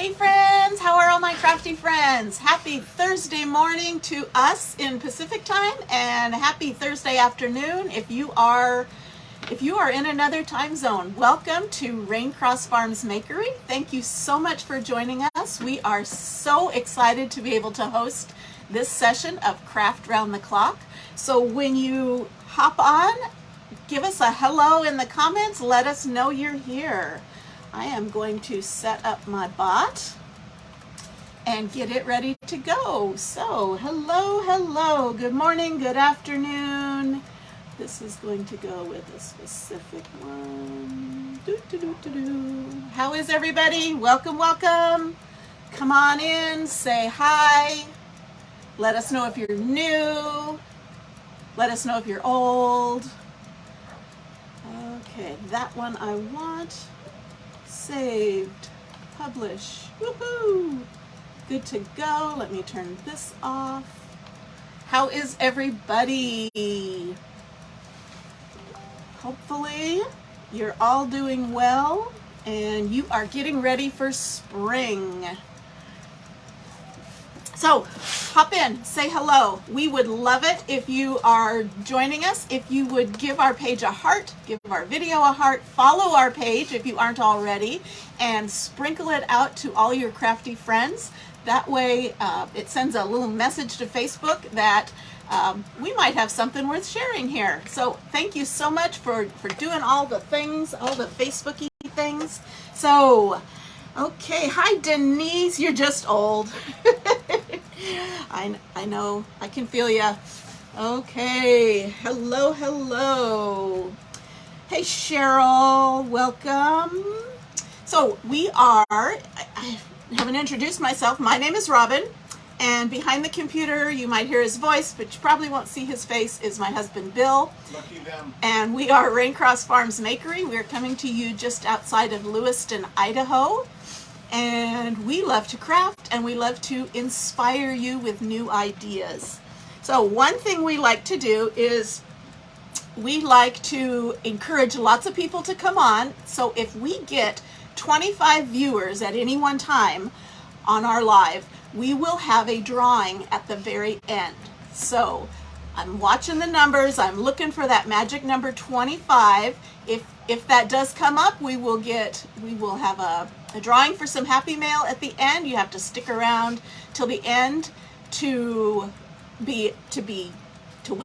Hey friends, how are all my crafty friends? Happy Thursday morning to us in Pacific time, and happy Thursday afternoon if you are in another time zone. Welcome to Raincross Farms Makery. Thank you so much for joining us. We are so excited to be able to host this session of Craft Round the Clock. So when you hop on, give us a hello in the comments. Let us know you're here. I am going to set up my bot and get it ready to go. So, hello, good morning, good afternoon. This is going to go with a specific one. How is everybody? Welcome. Come on in, say hi. Let us know if you're new. Let us know if you're old. Okay, that one I want. Saved, publish, woohoo! Good to go. Let me turn this off. How is everybody? Hopefully you're all doing well and you are getting ready for spring. So hop in, say hello. We would love it if you are joining us. If you would give our page a heart, give our video a heart, follow our page if you aren't already, and sprinkle it out to all your crafty friends. That way it sends a little message to Facebook that we might have something worth sharing here. So thank you so much for doing all the things, all the Facebooky things. So, okay, hi Denise, you're just old. I know, I can feel ya. Okay, hello. Hey Cheryl, welcome. So I haven't introduced myself. My name is Robin, and behind the computer, you might hear his voice, but you probably won't see his face, is my husband Bill. Lucky them. And we are Raincross Farms Makery. We're coming to you just outside of Lewiston, Idaho. And we love to craft and we love to inspire you with new ideas. So one thing we like to do is we like to encourage lots of people to come on. So if we get 25 viewers at any one time on our live, we will have a drawing at the very end. So I'm watching the numbers. I'm looking for that magic number 25. If that does come up, we will have a drawing for some happy mail at the end. You have to stick around till the end to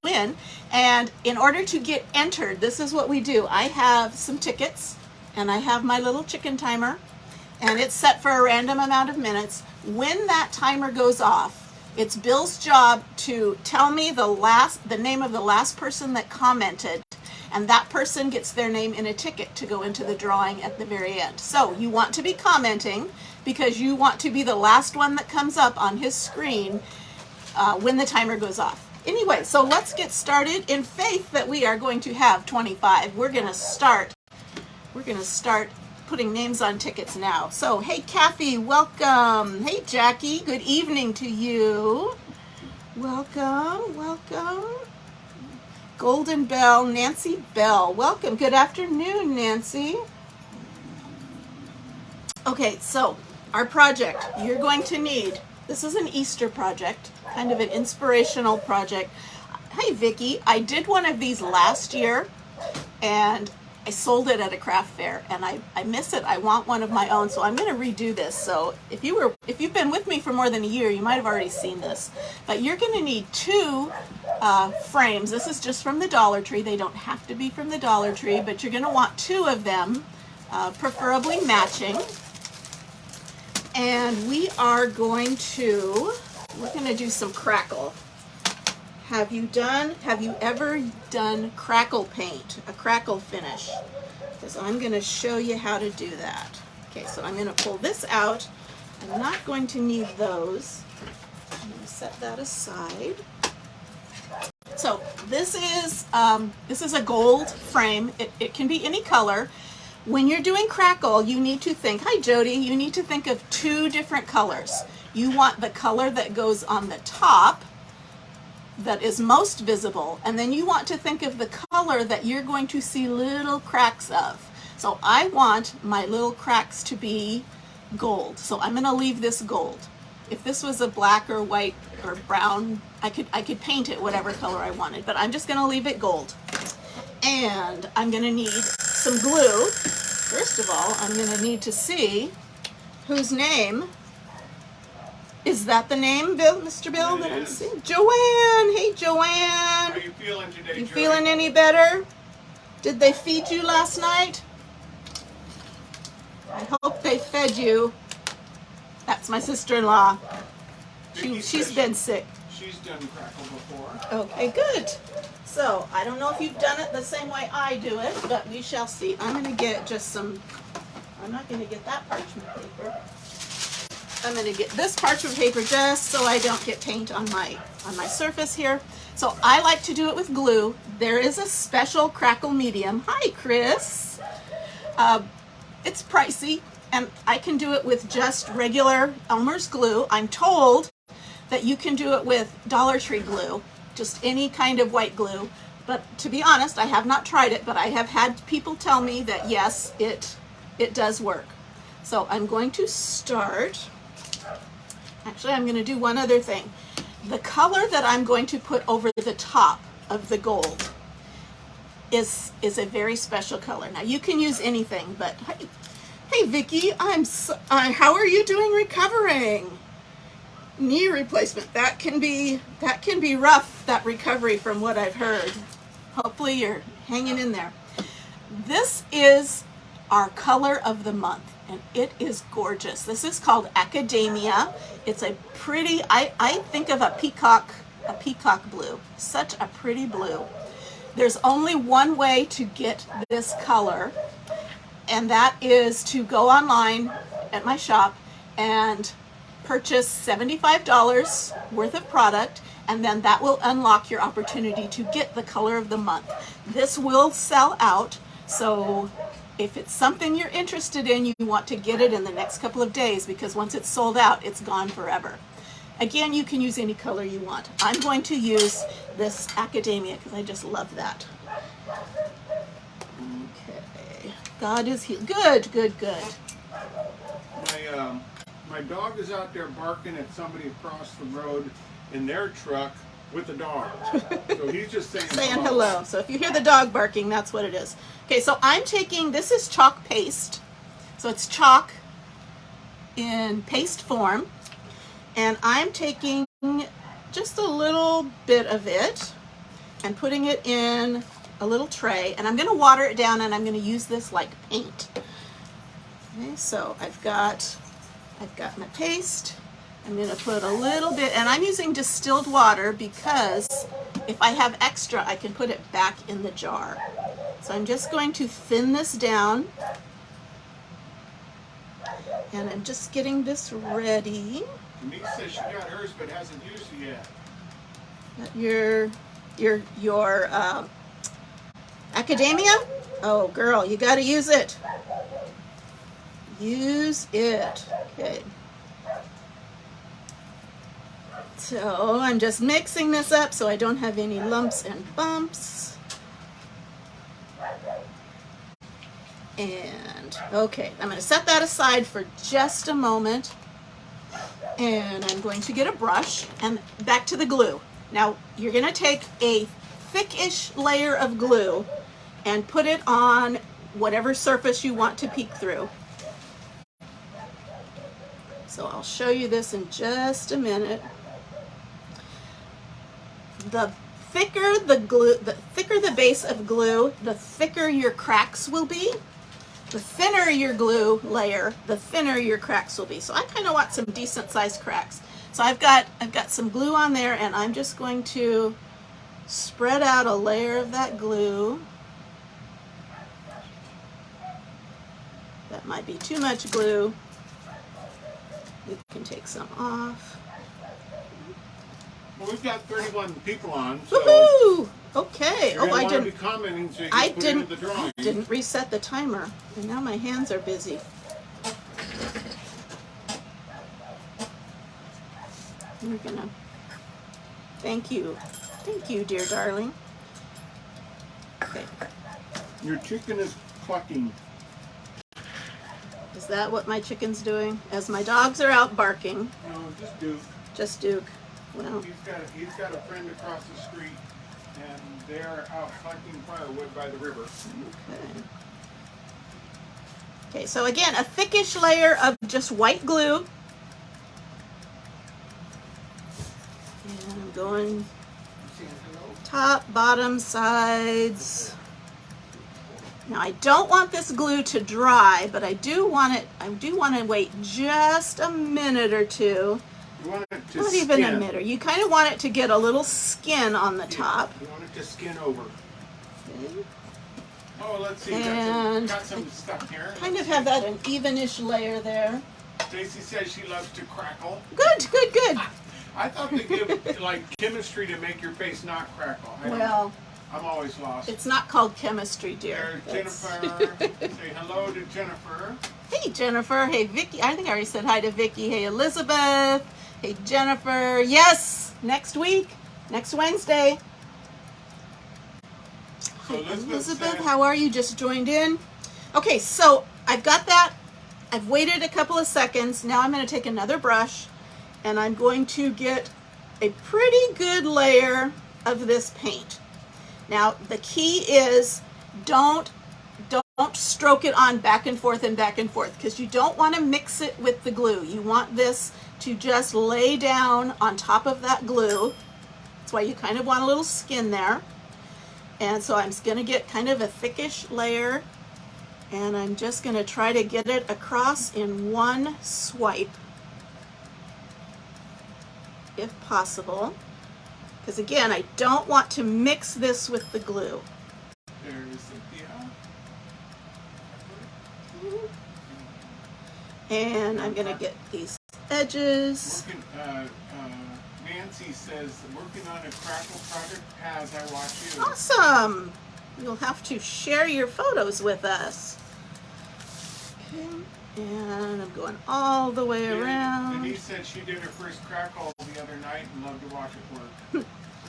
win. And in order to get entered, this is what we do. I have some tickets and I have my little chicken timer, and it's set for a random amount of minutes. When that timer goes off, it's Bill's job to tell me the name of the last person that commented, and that person gets their name in a ticket to go into the drawing at the very end. So you want to be commenting because you want to be the last one that comes up on his screen when the timer goes off. Anyway, so let's get started in faith that we are going to have 25. We're going to start putting names on tickets now. So, hey Kathy, welcome. Hey Jackie, good evening to you. Welcome. Golden Bell, Nancy Bell, welcome. Good afternoon, Nancy. Okay, so our project, you're going to need, this is an Easter project, kind of an inspirational project. Hey Vicki, I did one of these last year and I sold it at a craft fair, and I miss it. I want one of my own, so I'm going to redo this. So if you've been with me for more than a year, you might have already seen this. But you're going to need two frames. This is just from the Dollar Tree. They don't have to be from the Dollar Tree, but you're going to want two of them, preferably matching. And we're going to do some crackle. Have you ever done crackle paint, a crackle finish? Because I'm going to show you how to do that. Okay, so I'm going to pull this out. I'm not going to need those. I'm going to set that aside. So this is a gold frame. It can be any color. When you're doing crackle, you need to think, hi Jody, you need to think of two different colors. You want the color that goes on the top, that is most visible, and then you want to think of the color that you're going to see little cracks of. So I want my little cracks to be gold. So I'm gonna leave this gold. If this was a black or white or brown, I could paint it whatever color I wanted, but I'm just gonna leave it gold. And I'm gonna need some glue. First of all, I'm gonna need to see whose name. Is that the name, Bill, Mr. Bill, that I'm seeing? Joanne. Hey, Joanne. How are you feeling today, You feeling any better? Did they feed you last night? I hope they fed you. That's my sister-in-law. She's been sick. She's done crackle before. Okay, good. So, I don't know if you've done it the same way I do it, but we shall see. I'm going to get just some, I'm not going to get that parchment paper. I'm going to get this parchment paper just so I don't get paint on my surface here. So I like to do it with glue. There is a special crackle medium. Hi, Chris. It's pricey, and I can do it with just regular Elmer's glue. I'm told that you can do it with Dollar Tree glue, just any kind of white glue. But to be honest, I have not tried it, but I have had people tell me that yes, it does work. So I'm going to start. Actually, I'm going to do one other thing. The color that I'm going to put over the top of the gold is a very special color. Now you can use anything, but hey Vicky, how are you doing recovering? Knee replacement. That can be rough, that recovery, from what I've heard. Hopefully you're hanging in there. This is our color of the month, and it is gorgeous. This is called Academia. It's a pretty, I think of a peacock blue. Such a pretty blue. There's only one way to get this color, and that is to go online at my shop and purchase $75 worth of product, and then that will unlock your opportunity to get the color of the month. This will sell out, so if it's something you're interested in, you want to get it in the next couple of days, because once it's sold out, it's gone forever. Again, you can use any color you want. I'm going to use this Academia because I just love that. Okay. God is healed. Good, good, good. My dog is out there barking at somebody across the road in their truck with the dog. So he's just saying hello. So if you hear the dog barking, that's what it is. Okay, so I'm taking, this is chalk paste. So it's chalk in paste form. And I'm taking just a little bit of it and putting it in a little tray. And I'm going to water it down, and I'm going to use this like paint. Okay, so I've got my paste. I'm going to put a little bit, and I'm using distilled water because if I have extra, I can put it back in the jar. So I'm just going to thin this down. And I'm just getting this ready. Denise says she got hers but hasn't used it yet. Your Academia? Oh, girl, you got to use it. Use it. Okay. So I'm just mixing this up so I don't have any lumps and bumps. And okay, I'm going to set that aside for just a moment. And I'm going to get a brush and back to the glue. Now you're going to take a thickish layer of glue and put it on whatever surface you want to peek through. So I'll show you this in just a minute. The thicker the base of glue, the thicker your cracks will be. The thinner your glue layer, the thinner your cracks will be. So I kind of want some decent sized cracks. So I've got some glue on there, and I'm just going to spread out a layer of that glue. That might be too much glue. We can take some off. Well, we've got 31 people on, so woohoo! Okay. Oh, I didn't. Be commenting, so you can put it in the drawing. Didn't reset the timer, and now my hands are busy. We're gonna. Thank you, dear darling. Okay. Your chicken is clucking. Is Is that what my chicken's doing? As my dogs are out barking. No, just Duke. Just Duke. Well, He's got a friend across the street, and they're out collecting firewood by the river. okay. Okay, so again, a thickish layer of just white glue. And I'm going top, bottom, sides. Now I don't want this glue to dry, but I do want to wait just a minute or two. You want it to Not skin. even a minute. You kind of want it to get a little skin on the top. You want it to skin over. Okay. Oh, let's see. And got some stuff here. Kind of have that an evenish layer there. Stacy says she loves to crackle. Good, good, good. I thought they give like chemistry to make your face not crackle. Well, I'm always lost. it's not called chemistry, dear. There's Jennifer. Say hello to Jennifer. Hey, Jennifer. Hey, Vicky. I think I already said hi to Vicky. Hey, Elizabeth. Hey, Jennifer. Yes, next week, next Wednesday. So Hi, Elizabeth, said, how are you? Just joined in. Okay, so I've got that. I've waited a couple of seconds. Now I'm going to take another brush and I'm going to get a pretty good layer of this paint. Now the key is don't stroke it on back and forth because you don't want to mix it with the glue. You want this to just lay down on top of that glue. That's why you kind of want a little skin there. And so I'm going to get kind of a thickish layer, and I'm just going to try to get it across in one swipe, if possible. Because again, I don't want to mix this with the glue. There's Cynthia. And I'm going to get these edges. Nancy says, working on a crackle project as I watch you. Awesome! You'll have to share your photos with us. Okay, and I'm going all the way around. Denise said she did her first crackle the other night and loved to watch it work.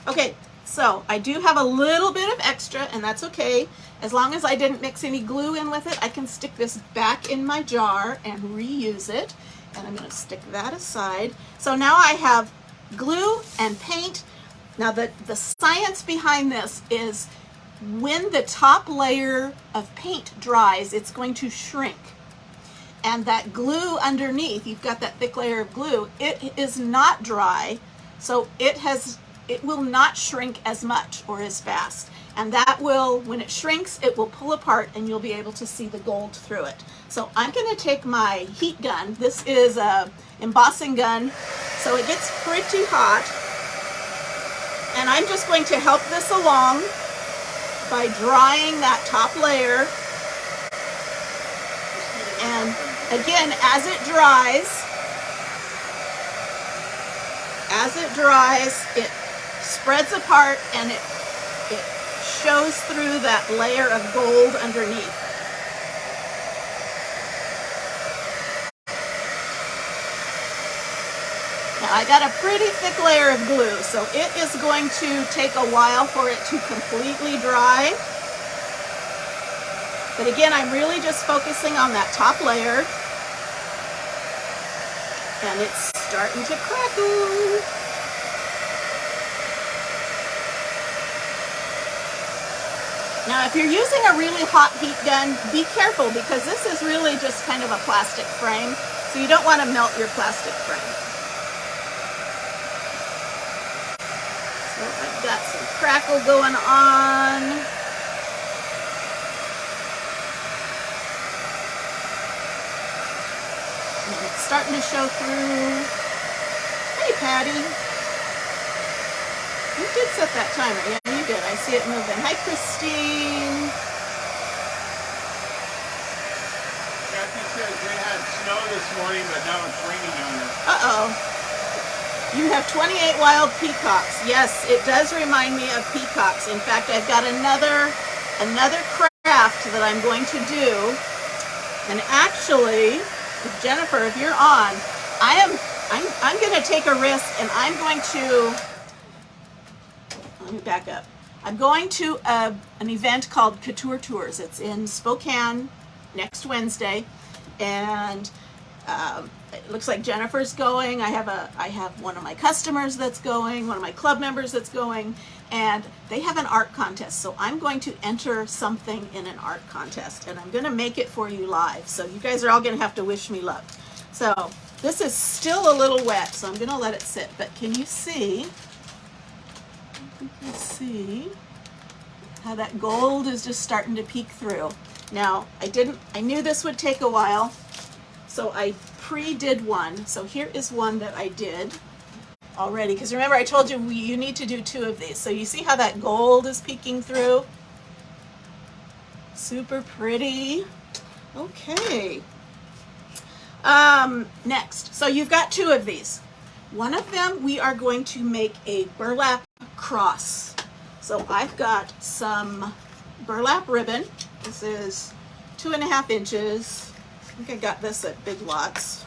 Okay, so I do have a little bit of extra, and that's okay. As long as I didn't mix any glue in with it, I can stick this back in my jar and reuse it. And I'm going to stick that aside. So now I have glue and paint. Now the science behind this is when the top layer of paint dries, it's going to shrink. And that glue underneath, you've got that thick layer of glue, it is not dry, so it will not shrink as much or as fast. And that will, when it shrinks, it will pull apart and you'll be able to see the gold through it. So I'm going to take my heat gun. This is a embossing gun, so it gets pretty hot. And I'm just going to help this along by drying that top layer. And again, as it dries, it spreads apart and it shows through that layer of gold underneath. Now I got a pretty thick layer of glue, so it is going to take a while for it to completely dry. But again, I'm really just focusing on that top layer. And it's starting to crackle. Now, if you're using a really hot heat gun, be careful because this is really just kind of a plastic frame, so you don't want to melt your plastic frame. So I've got some crackle going on. And it's starting to show through. Hey, Patty. You did set that timer. Yeah, you did. I see it moving. Hi, Christine. Kathy says they had snow this morning, but now it's raining on her. Uh-oh. You have 28 wild peacocks. Yes, it does remind me of peacocks. In fact, I've got another craft that I'm going to do. And actually, Jennifer, if you're on, I'm going to take a risk, and I'm going to. Let me back up. I'm going to an event called Couture Tours. It's in Spokane next Wednesday, and it looks like Jennifer's going. I have one of my customers that's going, one of my club members that's going, and they have an art contest. So I'm going to enter something in an art contest, and I'm going to make it for you live. So you guys are all going to have to wish me luck. So this is still a little wet, so I'm going to let it sit. But can you see? You can see how that gold is just starting to peek through. Now, I knew this would take a while, so I pre-did one. So here is one that I did already, because remember I told you you need to do 2 of these. So you see how that gold is peeking through? Super pretty. Okay. Next, so you've got 2 of these. One of them we are going to make a burlap cross. So I've got some burlap ribbon. This is 2.5 inches. I think I got this at Big Lots.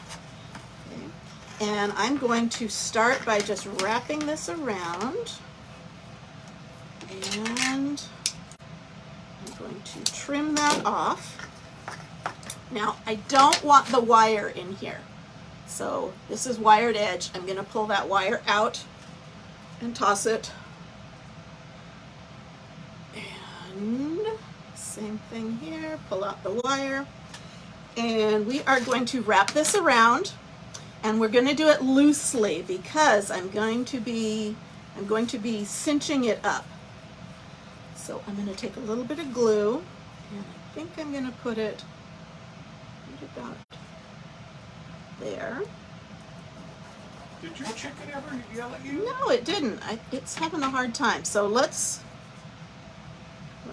Okay. And I'm going to start by just wrapping this around. And I'm going to trim that off. Now, I don't want the wire in here. So this is wired edge. I'm going to pull that wire out and toss it. And same thing here, pull out the wire. And we are going to wrap this around, and we're going to do it loosely because I'm going to be cinching it up. So I'm going to take a little bit of glue, and I think I'm going to put it right about there. Did your chicken ever yell at you? No, it didn't. It's having a hard time. So let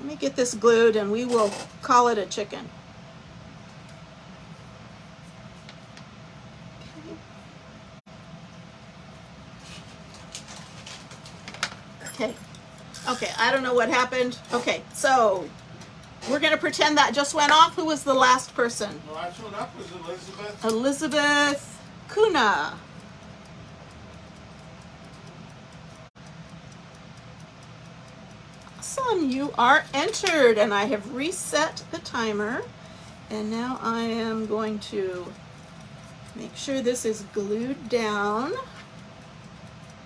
me get this glued, and we will call it a chicken. Okay. Okay, I don't know what happened. Okay, so we're going to pretend that just went off. Who was the last person? The last one up was Elizabeth. Elizabeth Kuna. Awesome, you are entered, and I have reset the timer, and now I am going to make sure this is glued down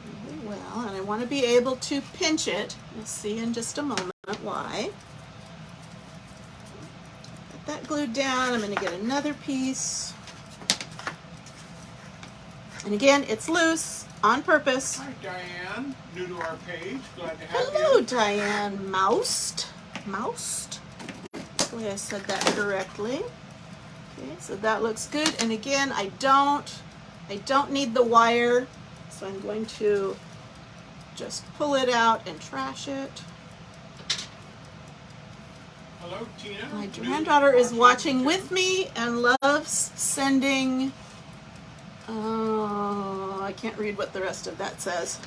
really well, and I want to be able to pinch it. You'll see in just a moment why. Get that glued down. I'm going to get another piece, and again, it's loose on purpose. Hi, Diane. New to our page. Glad to have Hello, you. Diane. Moused. Hopefully I said that correctly. Okay, so that looks good. And again, I don't need the wire, so I'm going to just pull it out and trash it. Hello, Tina. My granddaughter is watching with me and loves sending. Oh, I can't read what the rest of that says.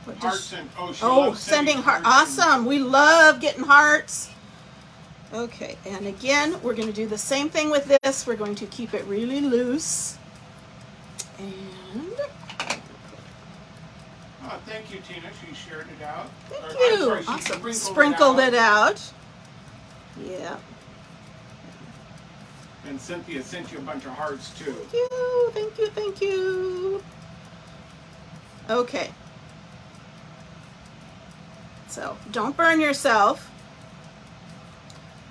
What does Hearts and sending heart. Awesome. We love getting hearts. Okay, and again, we're going to do the same thing with this. We're going to keep it really loose. And thank you, Tina. She shared it out. thank I'm you. sorry, she Awesome. Sprinkled it out. Yeah. And Cynthia sent you a bunch of hearts too. Thank you. Thank you. Thank you. Okay. So don't burn yourself.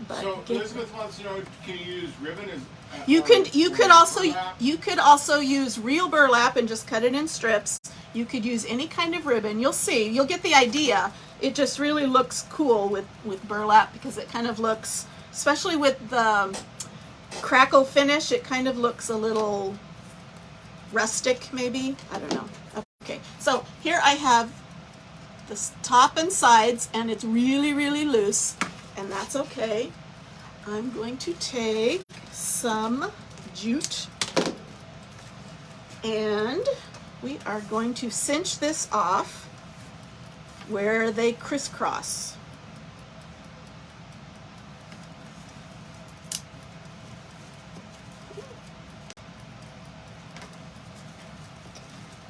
But So Elizabeth wants to know, can you use ribbon as you could also burlap? use real burlap and just cut it in strips. You could use any kind of ribbon. You'll see. You'll get the idea. It just really looks cool with burlap because it kind of looks, especially with the crackle finish, it kind of looks a little rustic maybe. I don't know. Okay. So here I have the top and sides, and it's really, really loose, and that's okay. I'm going to take some jute, and we are going to cinch this off where they crisscross.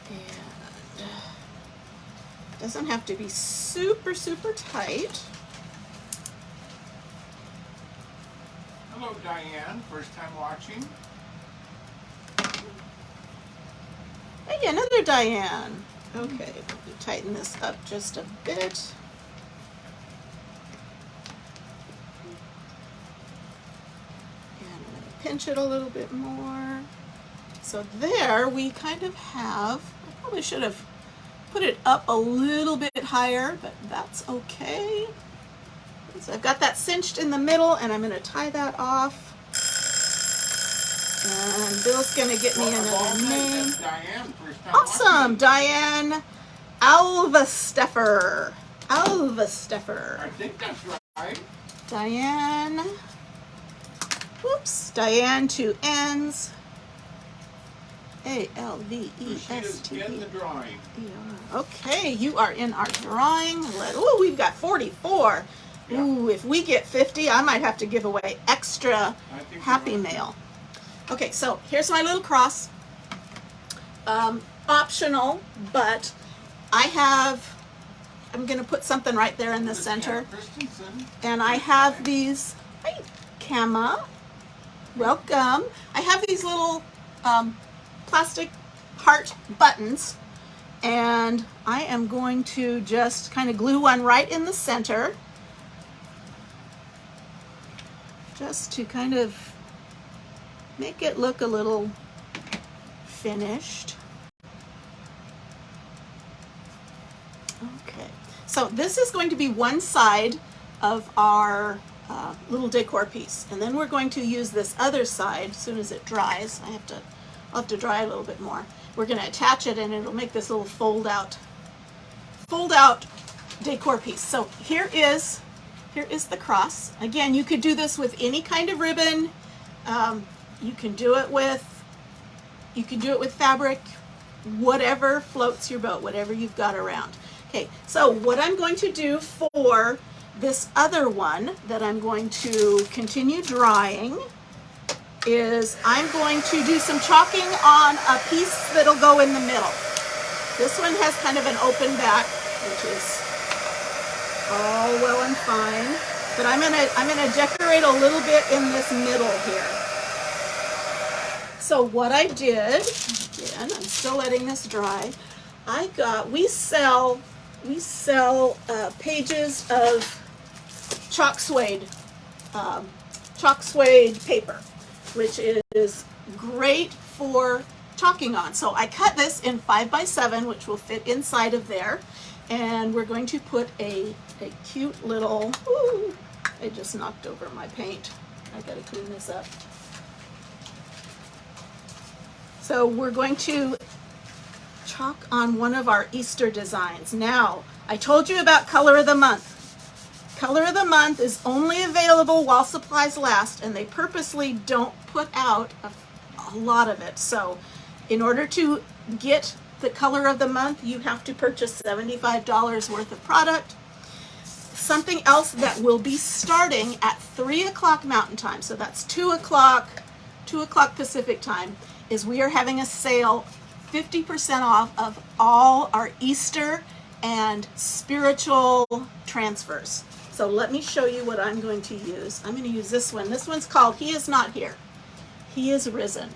And doesn't have to be super, super tight. Hello, Diane. First time watching. Hey, another Diane. Okay, let me tighten this up just a bit. And I'm going to pinch it a little bit more. So there we kind of have, I probably should have put it up a little bit higher, but that's okay. So I've got that cinched in the middle, and I'm going to tie that off. And Bill's going to get me another name. Diane, first time Awesome, watching. Diane Alvasteffer. Alvasteffer. I think that's right. Diane. Whoops. Diane, two N's. She is in the drawing. Okay, you are in our drawing. Ooh, we've got 44. Yeah. Ooh, if we get 50, I might have to give away extra Happy Mail. Okay, so here's my little cross. Optional, but I'm going to put something right there in the center. And I have these, hi, Kama, welcome. I have these little plastic heart buttons, and I am going to just kind of glue one right in the center, just to kind of make it look a little finished. Okay, so this is going to be one side of our little decor piece, and then we're going to use this other side as soon as it dries. I'll have to dry it a little bit more. We're going to attach it, and it'll make this little fold out decor piece. So here is the cross. Again, you could do this with any kind of ribbon. You can do it with fabric, whatever floats your boat, whatever you've got around. Okay, so what I'm going to do for this other one that I'm going to continue drying is I'm going to do some chalking on a piece that'll go in the middle. This one has kind of an open back, which is all well and fine, but I'm gonna decorate a little bit in this middle here. So what I did, again, I'm still letting this dry. We sell pages of chalk suede paper, which is great for chalking on. So I cut this in 5x7, which will fit inside of there, and we're going to put a cute little, ooh, I just knocked over my paint. I gotta clean this up. So we're going to chalk on one of our Easter designs. Now, I told you about Color of the Month. Color of the Month is only available while supplies last, and they purposely don't put out a lot of it. So in order to get the Color of the Month, you have to purchase $75 worth of product. Something else that will be starting at 3 o'clock Mountain Time, so that's 2 o'clock Pacific Time, is we are having a sale, 50% off of all our Easter and spiritual transfers. So let me show you what I'm going to use. I'm going to use this one. This one's called He Is Not Here. He is Risen.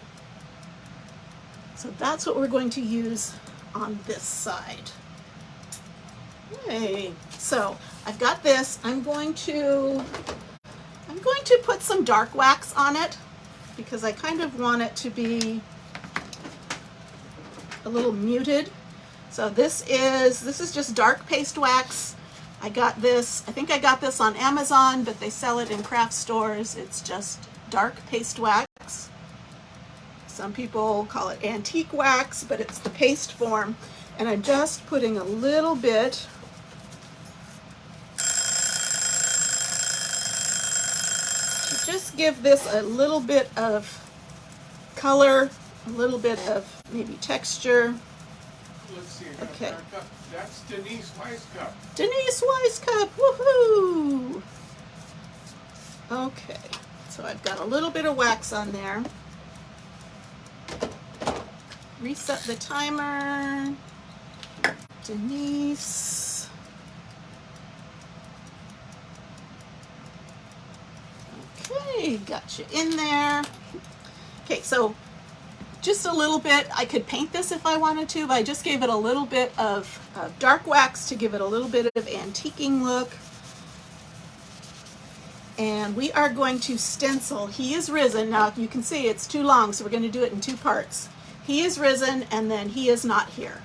So that's what we're going to use on this side. Okay, so I've got this. I'm going to put some dark wax on it because I kind of want it to be a little muted. So this is just dark paste wax. I got this, I think I got this on Amazon, but they sell it in craft stores. It's just dark paste wax. Some people call it antique wax, but it's the paste form. And I'm just putting a little bit to just give this a little bit of color, a little bit of maybe texture. Let's see. Okay. That's Denise Weisskopf. Denise Weisskopf, woohoo! Okay, so I've got a little bit of wax on there. Reset the timer. Denise. Okay. we've got you in there. Okay, so just a little bit, I could paint this if I wanted to, but I just gave it a little bit of dark wax to give it a little bit of antiquing look. And we are going to stencil He Is Risen. Now you can see it's too long, so we're going to do it in 2 parts. He is risen, and then He is not here.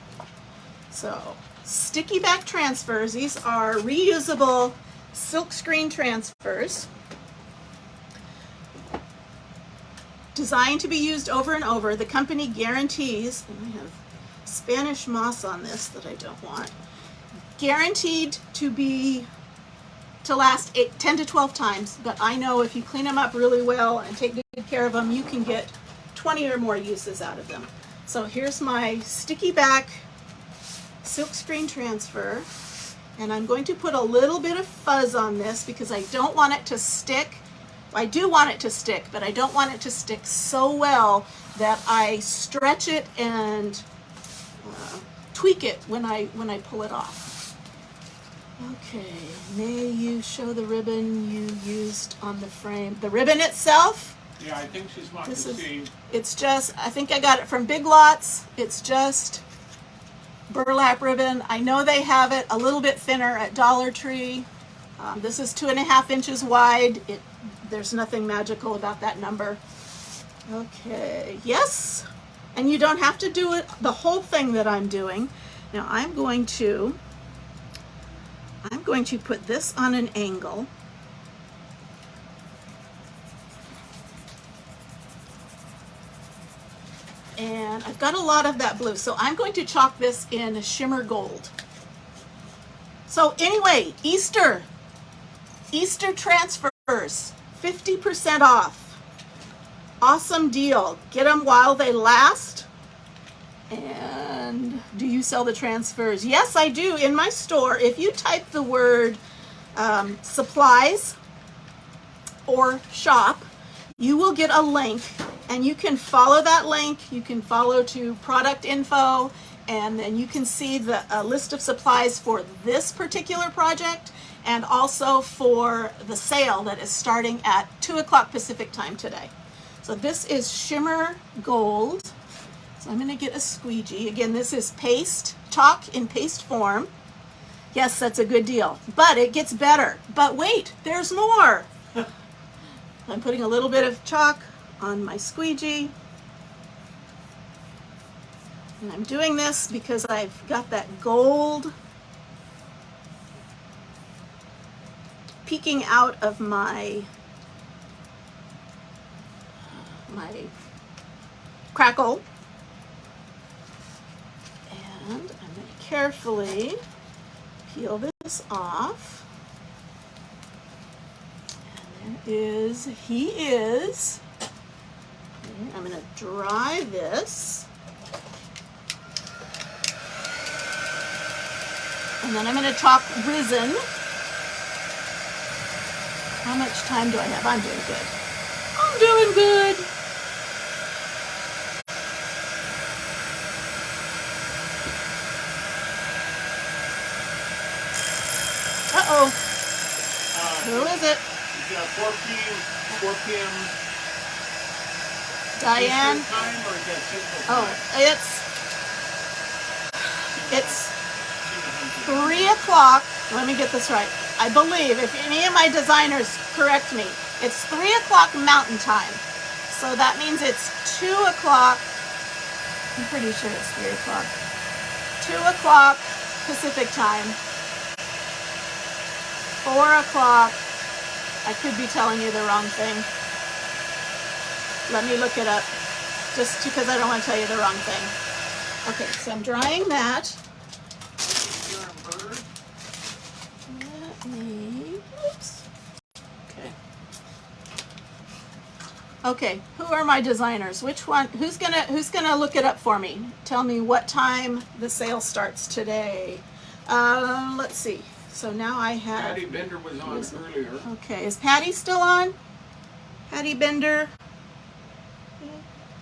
So sticky back transfers. These are reusable silkscreen transfers designed to be used over and over. The company guarantees, and I have Spanish moss on this that I don't want, guaranteed to last 10 to 12 times, but I know if you clean them up really well and take good care of them, you can get 20 or more uses out of them. So here's my sticky back silkscreen transfer, and I'm going to put a little bit of fuzz on this because I don't want it to stick. I do want it to stick, but I don't want it to stick so well that I stretch it and tweak it when I pull it off. Okay, may you show the ribbon you used on the frame. The ribbon itself? Yeah, I think she's wanting to see. It's just, I think I got it from Big Lots. It's just burlap ribbon. I know they have it a little bit thinner at Dollar Tree. This is 2.5 inches wide. There's nothing magical about that number. Okay, yes. And you don't have to do it the whole thing that I'm doing. Now I'm going to put this on an angle. And I've got a lot of that blue, so I'm going to chalk this in shimmer gold. So anyway, Easter transfers, 50% off. Awesome deal. Get them while they last. And do you sell the transfers? Yes, I do. In my store, if you type the word supplies or shop, you will get a link, and you can follow that link. You can follow to product info, and then you can see the list of supplies for this particular project and also for the sale that is starting at 2 o'clock Pacific time today. So this is shimmer gold. So I'm going to get a squeegee. Again, this is paste, chalk in paste form. Yes, that's a good deal, but it gets better. But wait, there's more. I'm putting a little bit of chalk on my squeegee. And I'm doing this because I've got that gold peeking out of my crackle. And I'm going to carefully peel this off. And there is, he is. Okay, I'm going to dry this. And then I'm going to chalk risen. How much time do I have? I'm doing good. I'm doing good. Uh-oh. Who is it? Is that 4 p.m. Diane? Eastern time, or is that Central time? It's 3 o'clock. Let me get this right. I believe, if any of my designers correct me, it's 3 o'clock Mountain Time. So that means it's 2 o'clock. I'm pretty sure it's 3 o'clock. 2 o'clock Pacific Time. 4 o'clock. I could be telling you the wrong thing. Let me look it up, just because I don't want to tell you the wrong thing. Okay, so I'm drying that. Let me, oops. Okay, who are my designers? Which one, who's gonna look it up for me? Tell me what time the sale starts today. Let's see. So now I have... Patty Bender was on earlier. Okay, is Patty still on? Patty Bender.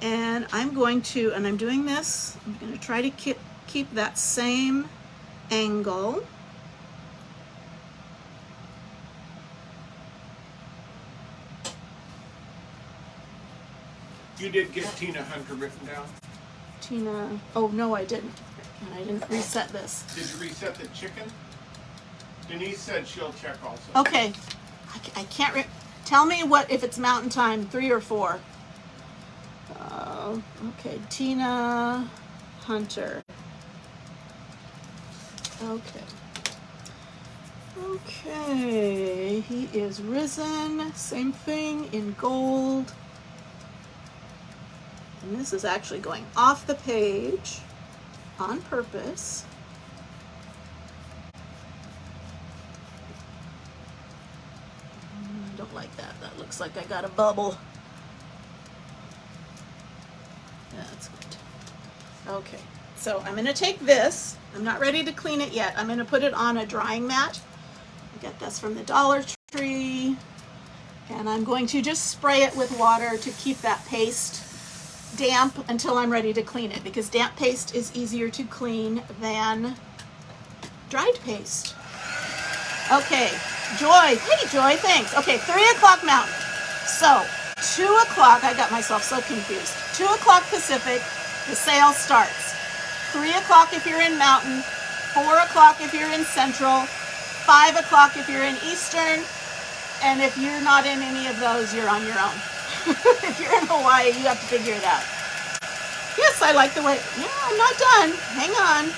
And I'm going to, and I'm doing this, I'm going to try to keep that same angle. You did get Tina Hunter written down? Tina, oh no I didn't. And I didn't reset this. Did you reset the chicken? Denise said she'll check also. Okay, I can't, tell me what, if it's mountain time, 3 or 4. Okay, Tina Hunter. Okay. Okay, he is risen, same thing in gold. And this is actually going off the page on purpose. I don't like that. That looks like I got a bubble. That's good. Okay, so I'm going to take this. I'm not ready to clean it yet. I'm going to put it on a drying mat. I got this from the Dollar Tree. And I'm going to just spray it with water to keep that paste damp until I'm ready to clean it, because damp paste is easier to clean than dried paste. Okay, Joy. Hey, Joy, thanks. Okay, 3 o'clock Mountain. So, 2 o'clock, I got myself so confused. 2 o'clock Pacific, the sale starts. 3 o'clock if you're in Mountain, 4 o'clock if you're in Central, 5 o'clock if you're in Eastern, and if you're not in any of those, you're on your own. If you're in Hawaii, you have to figure it out. Yes, I like the way, yeah, I'm not done. Hang on.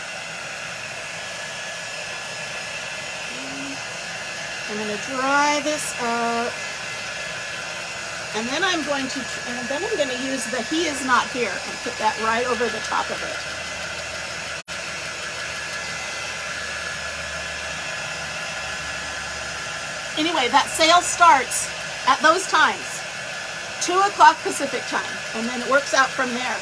I'm going to dry this up. And then I'm going to use the He Is Not Here and put that right over the top of it. Anyway, that sale starts at those times, 2 o'clock Pacific time, and then it works out from there.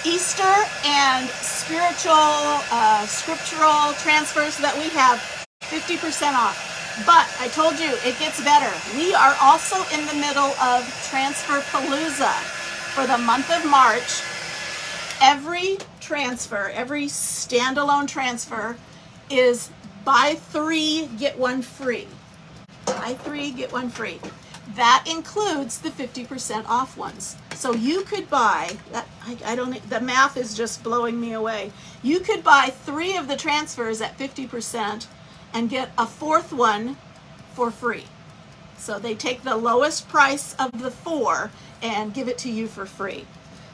Easter and spiritual, scriptural transfers that we have, 50% off. But I told you, it gets better. We are also in the middle of Transfer Palooza for the month of March. Every transfer, every standalone transfer is buy 3, get 1 free. Buy 3, get 1 free. That includes the 50% off ones. So you could buy, the math is just blowing me away. You could buy 3 of the transfers at 50% and get a 4th one for free. So they take the lowest price of the 4 and give it to you for free.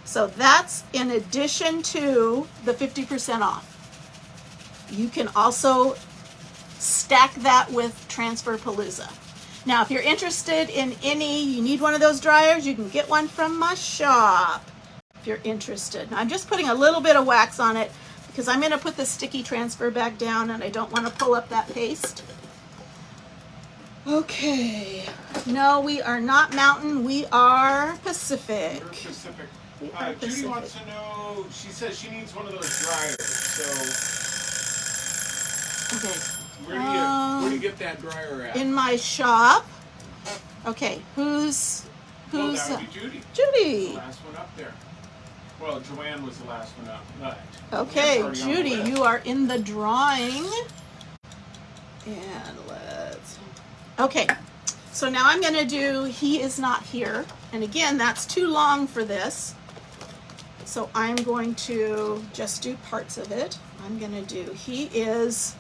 So that's in addition to the 50% off. You can also stack that with Transfer Palooza. Now, if you're interested in you need one of those dryers, you can get one from my shop if you're interested. Now, I'm just putting a little bit of wax on it because I'm going to put the sticky transfer back down and I don't want to pull up that paste. Okay. No, we are not Mountain. We are Pacific. We're Pacific. We are Judy Pacific. wants to know, she says she needs one of those dryers. So Okay. where do you get that dryer at? In my shop. Okay, who's Well, that would be Judy. Judy? The last one up there. Well, Joanne was the last one up, but Okay, Joanne's already on the Judy, list. you are in the drawing. And let's. Okay, so now I'm going to do He Is Not Here. And again, that's too long for this. So I'm going to just do parts of it. I'm going to do He is.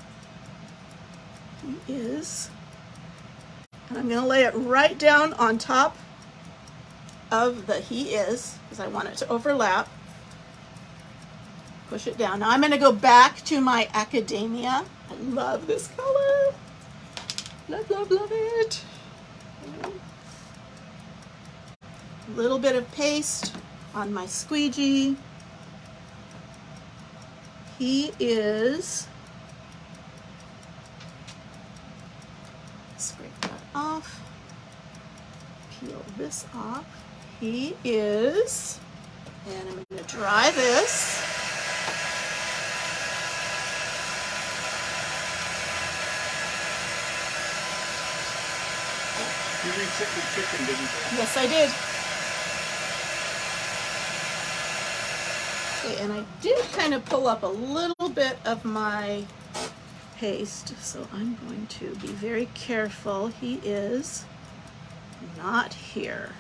And I'm going to lay it right down on top of the He Is, because I want it to overlap. Push it down. Now I'm going to go back to my Academia. I love this color. Love, love, love it. A little bit of paste on my squeegee. He is. Scrape that off. Peel this off. He is. And I'm going to dry this. You reset the chicken, didn't you? Yes, I did. Okay, and I did kind of pull up a little bit of my paste, so I'm going to be very careful. He is not here.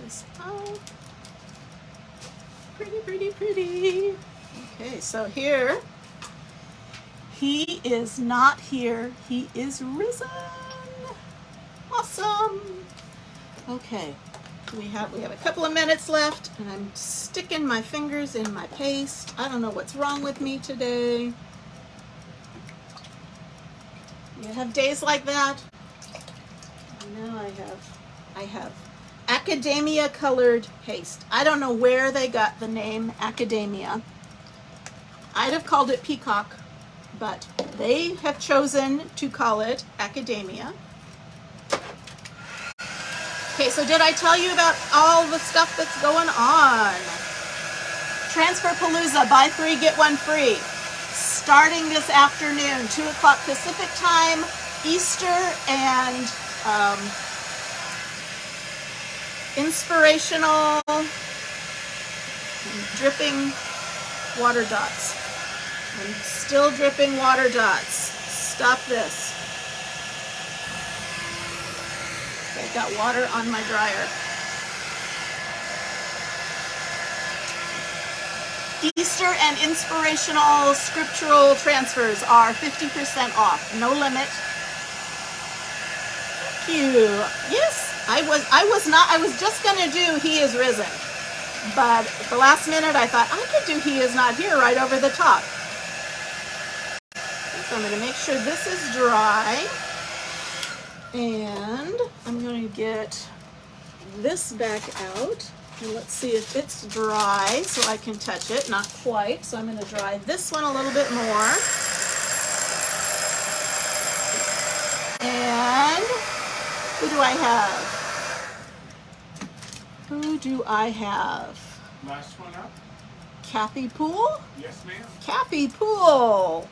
this out. Pretty, pretty, pretty. Okay, so here, he is not here. He is risen. Awesome. Okay, we have a couple of minutes left, and I'm sticking my fingers in my paste. I don't know what's wrong with me today. You have days like that? I know I have academia colored paste. I don't know where they got the name academia. I'd have called it peacock, but they have chosen to call it academia. Okay, so did I tell you about all the stuff that's going on? Transfer Palooza, buy 3, get 1 free. Starting this afternoon, 2 o'clock Pacific time, Easter and inspirational dripping water dots. I'm still dripping water dots. Stop this. Okay, I've got water on my dryer. Easter and inspirational scriptural transfers are 50% off. No limit. Thank you. Yes, I was just gonna do He is Risen. But at the last minute I thought I could do He is Not Here right over the top. So I'm gonna make sure this is dry. And I'm going to get this back out. And let's see if it's dry so I can touch it. Not quite, so I'm going to dry this one a little bit more. And who do I have? Who do I have? Last one up. Kathy Poole? Yes, ma'am. Kathy Poole.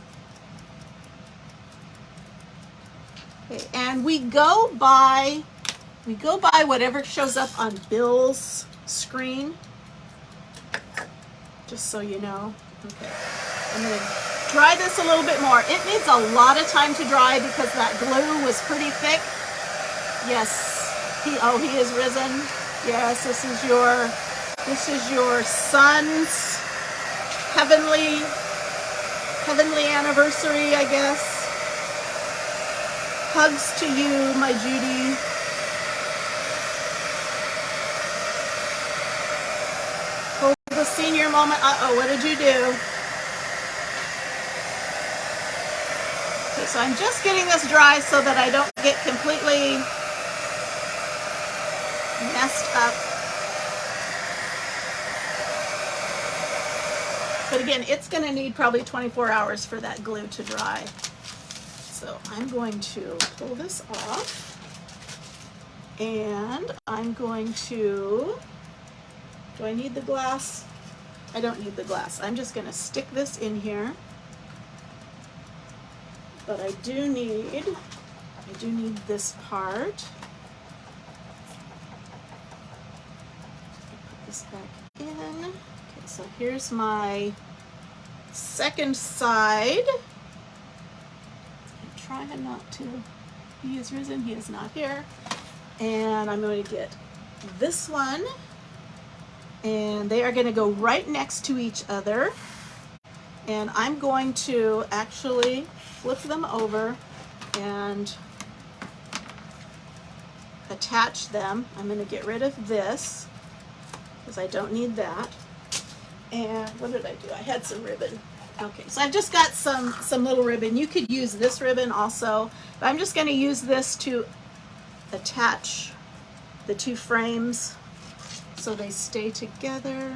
Okay, and we go by whatever shows up on Bill's screen, just so you know. Okay, I'm going to dry this a little bit more. It needs a lot of time to dry because that glue was pretty thick. Yes, he is risen. Yes, this is your son's heavenly anniversary, I guess. Hugs to you, my Judy. Hold the senior moment. Uh-oh, what did you do? Okay, so I'm just getting this dry so that I don't get completely messed up. But again, it's going to need probably 24 hours for that glue to dry. So I'm going to pull this off, and I'm going to, do I need the glass? I don't need the glass. I'm just going to stick this in here, but I do need this part. Put this back in. Okay, so here's my second side. Trying not to. He is risen, he is not here. And I'm going to get this one, and they are going to go right next to each other. And I'm going to actually flip them over and attach them. I'm going to get rid of this because I don't need that. And what did I do? I had some ribbon. Okay, so I've just got some little ribbon. You could use this ribbon also, but I'm just going to use this to attach the 2 frames so they stay together.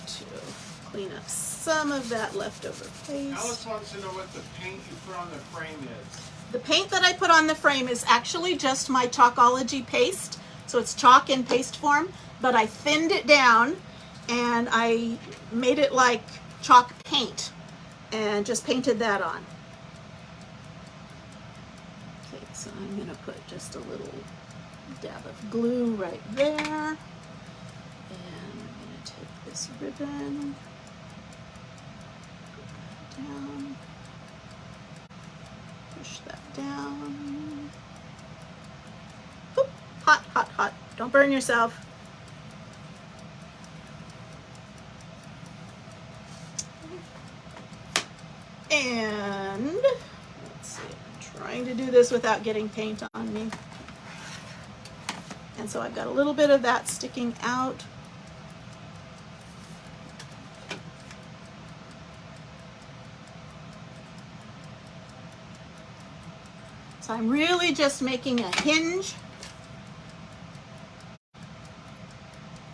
To clean up some of that leftover paste. Alice wants to know what the paint you put on the frame is. The paint that I put on the frame is actually just my Chalkology paste. So it's chalk in paste form, but I thinned it down and I made it like chalk paint and just painted that on. Okay, so I'm gonna put just a little dab of glue right there. And I'm gonna take this ribbon, down. Push that down. Oop, hot, hot, hot. Don't burn yourself. And let's see, I'm trying to do this without getting paint on me. And so I've got a little bit of that sticking out. So I'm really just making a hinge.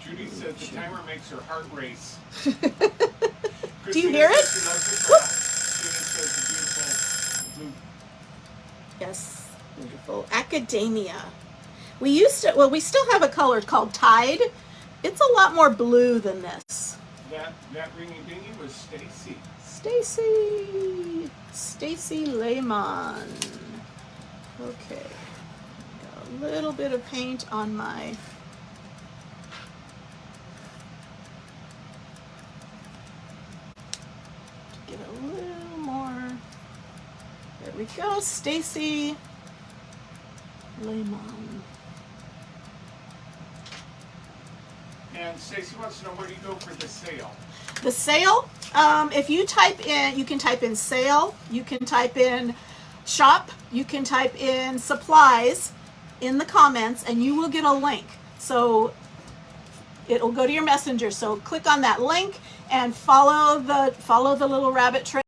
Judy says the timer makes her heart race. Do you hear it? Yes, beautiful. Academia. We used to, well, we still have a color called Tide. It's a lot more blue than this. That ringy dingy was Stacy. Stacy Lehman. Okay. Got a little bit of paint on my get a little more. There we go, Stacy Lehman. And Stacy wants to know, where do you go for the sale? The sale, if you type in, you can type in sale, you can type in shop, you can type in supplies in the comments, and you will get a link. So it'll go to your messenger. So click on that link and follow the little rabbit trail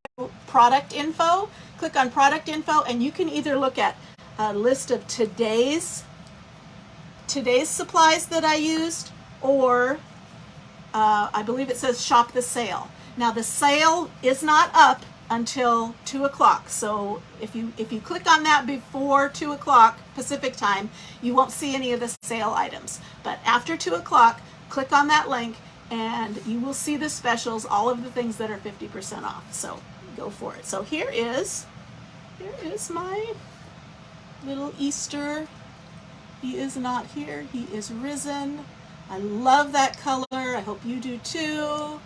product info. Click on product info, and you can either look at a list of today's supplies that I used, or I believe it says shop the sale. Now the sale is not up until 2 o'clock. So if you click on that before 2 o'clock Pacific time, you won't see any of the sale items. But after 2 o'clock, click on that link and you will see the specials, all of the things that are 50% off. So go for it. So here is my little Easter. He is not here. He is risen. I love that color. I hope you do too.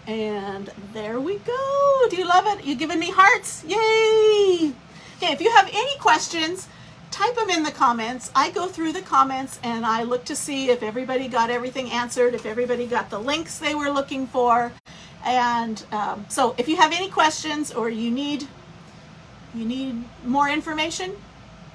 And there we go. Do you love it? You giving me hearts? Yay! Okay, if you have any questions, type them in the comments. I go through the comments and I look to see if everybody got everything answered, if everybody got the links they were looking for. And so if you have any questions or you need more information,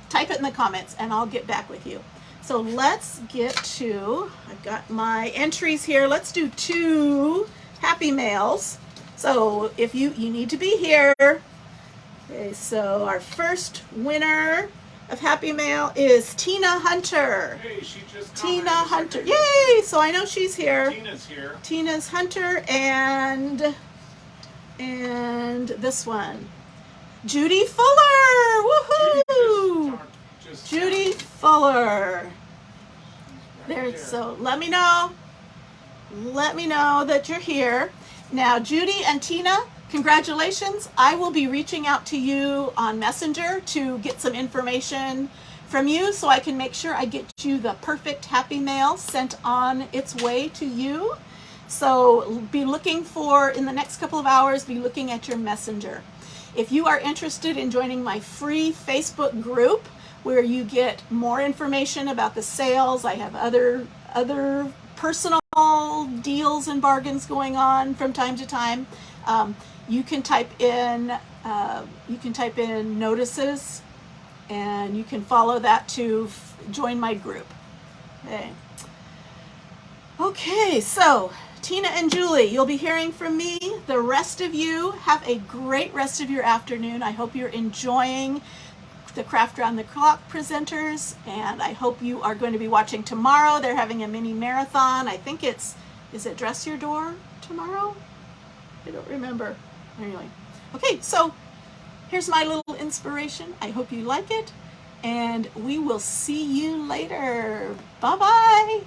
type it in the comments and I'll get back with you. So let's get to, I've got my entries here. Let's do 2 Happy Mails. So if you need to be here. Okay, so our first winner of Happy Mail is Tina Hunter. Hey, she just Tina Hunter. Yay! So I know she's here. Tina's here. Tina's Hunter and this one. Judy Fuller. Woohoo! Judy Fuller. There. So let me know that you're here. Now, Judy and Tina, congratulations. I will be reaching out to you on Messenger to get some information from you so I can make sure I get you the perfect Happy Mail sent on its way to you. So be looking for, in the next couple of hours, be looking at your Messenger. If you are interested in joining my free Facebook group where you get more information about the sales, I have other personal deals and bargains going on from time to time. You can type in notices, and you can follow that to join my group. Okay, so Tina and Julie, you'll be hearing from me. The rest of you, have a great rest of your afternoon. I hope you're enjoying the Craft Round the Clock presenters, and I hope you are going to be watching tomorrow. They're having a mini marathon. I think is it Dress Your Door tomorrow? I don't remember. Anyway, okay, so here's my little inspiration. I hope you like it, and we will see you later. Bye-bye.